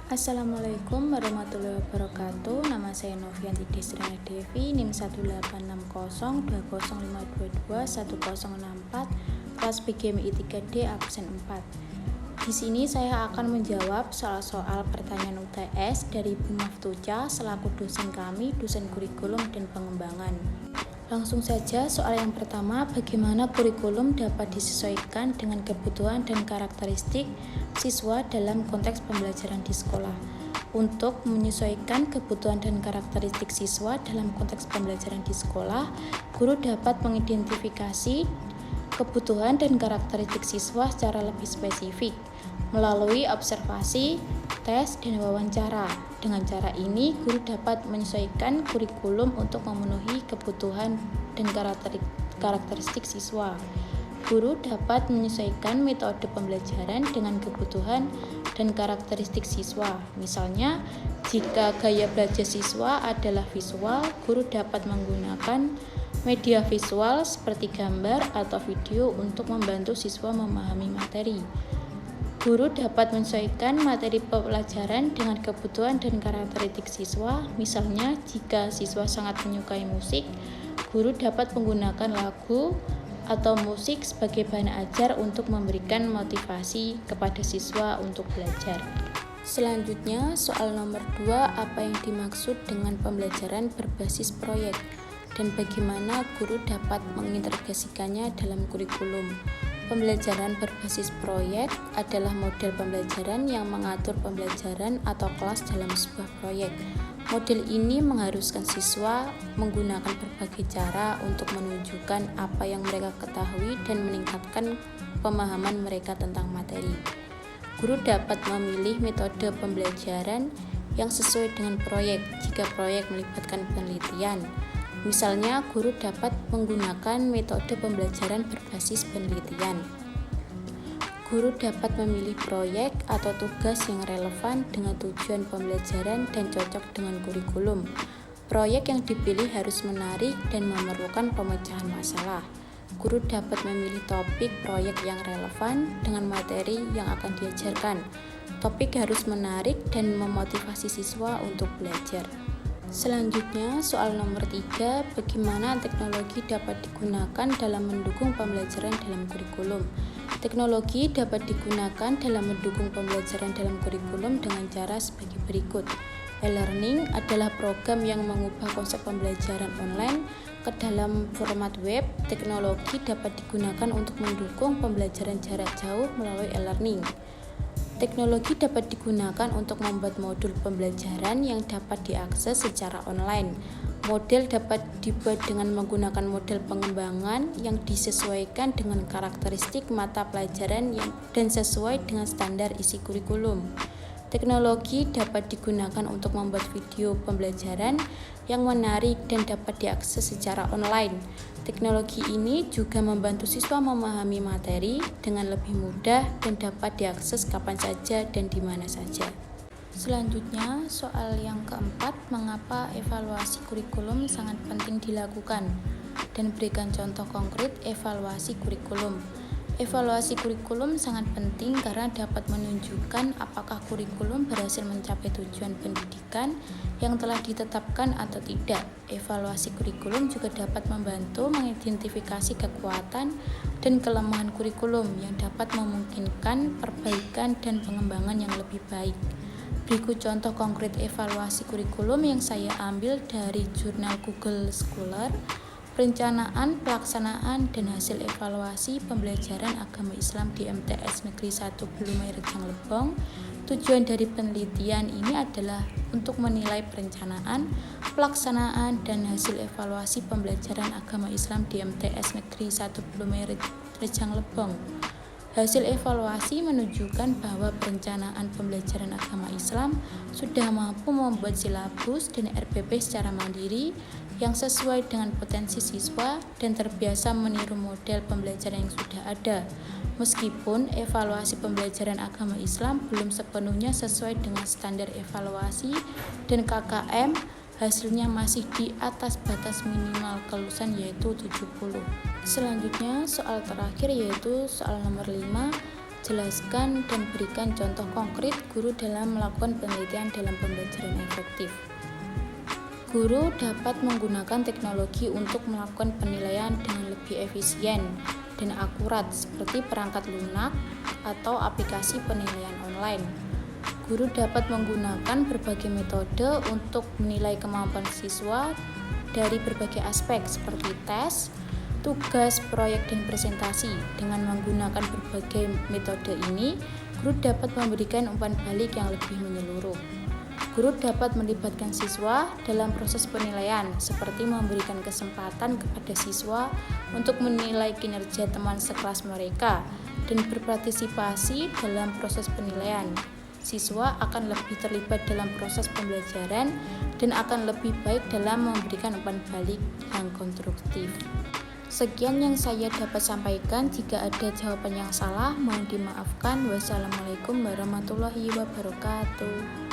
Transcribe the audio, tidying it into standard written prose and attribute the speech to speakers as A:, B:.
A: Assalamualaikum warahmatullahi wabarakatuh. Nama saya Novianti Desriana Devi, NIM 1860205221064, kelas BGMI 3D absen 4. Di sini saya akan menjawab soal-soal pertanyaan UTS dari Bu Maftuca selaku dosen kami, dosen kurikulum dan pengembangan. Langsung saja soal yang pertama, bagaimana kurikulum dapat disesuaikan dengan kebutuhan dan karakteristik siswa dalam konteks pembelajaran di sekolah. Untuk menyesuaikan kebutuhan dan karakteristik siswa dalam konteks pembelajaran di sekolah, guru dapat mengidentifikasi kebutuhan dan karakteristik siswa secara lebih spesifik melalui observasi, tes, dan wawancara. Dengan cara ini, guru dapat menyesuaikan kurikulum untuk memenuhi kebutuhan dan karakteristik siswa. Guru dapat menyesuaikan metode pembelajaran dengan kebutuhan dan karakteristik siswa. Misalnya, jika gaya belajar siswa adalah visual, guru dapat menggunakan media visual seperti gambar atau video untuk membantu siswa memahami materi. Guru dapat menyesuaikan materi pelajaran dengan kebutuhan dan karakteristik siswa. Misalnya, jika siswa sangat menyukai musik, guru dapat menggunakan lagu atau musik sebagai bahan ajar untuk memberikan motivasi kepada siswa untuk belajar. Selanjutnya, soal nomor 2, apa yang dimaksud dengan pembelajaran berbasis proyek dan bagaimana guru dapat mengintegrasikannya dalam kurikulum. Pembelajaran berbasis proyek adalah model pembelajaran yang mengatur pembelajaran atau kelas dalam sebuah proyek. Model ini mengharuskan siswa menggunakan berbagai cara untuk menunjukkan apa yang mereka ketahui dan meningkatkan pemahaman mereka tentang materi. Guru dapat memilih metode pembelajaran yang sesuai dengan proyek jika proyek melibatkan penelitian. Misalnya, guru dapat menggunakan metode pembelajaran berbasis penelitian. Guru dapat memilih proyek atau tugas yang relevan dengan tujuan pembelajaran dan cocok dengan kurikulum. Proyek yang dipilih harus menarik dan memerlukan pemecahan masalah. Guru dapat memilih topik proyek yang relevan dengan materi yang akan diajarkan. Topik harus menarik dan memotivasi siswa untuk belajar. Selanjutnya, soal nomor 3, bagaimana teknologi dapat digunakan dalam mendukung pembelajaran dalam kurikulum. Teknologi dapat digunakan dalam mendukung pembelajaran dalam kurikulum dengan cara sebagai berikut. E-learning adalah program yang mengubah konsep pembelajaran online ke dalam format web. Teknologi dapat digunakan untuk mendukung pembelajaran jarak jauh melalui e-learning. Teknologi dapat digunakan untuk membuat modul pembelajaran yang dapat diakses secara online. Model dapat dibuat dengan menggunakan model pengembangan yang disesuaikan dengan karakteristik mata pelajaran dan sesuai dengan standar isi kurikulum. Teknologi dapat digunakan untuk membuat video pembelajaran yang menarik dan dapat diakses secara online. Teknologi ini juga membantu siswa memahami materi dengan lebih mudah dan dapat diakses kapan saja dan di mana saja. Selanjutnya, soal yang keempat, mengapa evaluasi kurikulum sangat penting dilakukan? Dan berikan contoh konkret evaluasi kurikulum. Evaluasi kurikulum sangat penting karena dapat menunjukkan apakah kurikulum berhasil mencapai tujuan pendidikan yang telah ditetapkan atau tidak. Evaluasi kurikulum juga dapat membantu mengidentifikasi kekuatan dan kelemahan kurikulum yang dapat memungkinkan perbaikan dan pengembangan yang lebih baik. Berikut contoh konkret evaluasi kurikulum yang saya ambil dari jurnal Google Scholar. Perencanaan, pelaksanaan, dan hasil evaluasi pembelajaran agama Islam di MTS Negeri 1 Bulumai Rejang Lebong. Tujuan dari penelitian ini adalah untuk menilai perencanaan, pelaksanaan, dan hasil evaluasi pembelajaran agama Islam di MTS Negeri 1 Bulumai Rejang Lebong. Hasil evaluasi menunjukkan bahwa perencanaan pembelajaran agama Islam sudah mampu membuat silabus dan RPP secara mandiri yang sesuai dengan potensi siswa dan terbiasa meniru model pembelajaran yang sudah ada. Meskipun evaluasi pembelajaran agama Islam belum sepenuhnya sesuai dengan standar evaluasi dan KKM, hasilnya masih di atas batas minimal kelulusan yaitu 70. Selanjutnya, soal terakhir yaitu soal nomor 5. Jelaskan dan berikan contoh konkret guru dalam melakukan penelitian dalam pembelajaran efektif. Guru dapat menggunakan teknologi untuk melakukan penilaian dengan lebih efisien dan akurat seperti perangkat lunak atau aplikasi penilaian online. Guru dapat menggunakan berbagai metode untuk menilai kemampuan siswa dari berbagai aspek seperti tes, tugas, proyek, dan presentasi. Dengan menggunakan berbagai metode ini, guru dapat memberikan umpan balik yang lebih menyeluruh. Guru dapat melibatkan siswa dalam proses penilaian, seperti memberikan kesempatan kepada siswa untuk menilai kinerja teman sekelas mereka dan berpartisipasi dalam proses penilaian. Siswa akan lebih terlibat dalam proses pembelajaran dan akan lebih baik dalam memberikan umpan balik yang konstruktif. Sekian yang saya dapat sampaikan. Jika ada jawaban yang salah, mohon dimaafkan. Wassalamualaikum warahmatullahi wabarakatuh.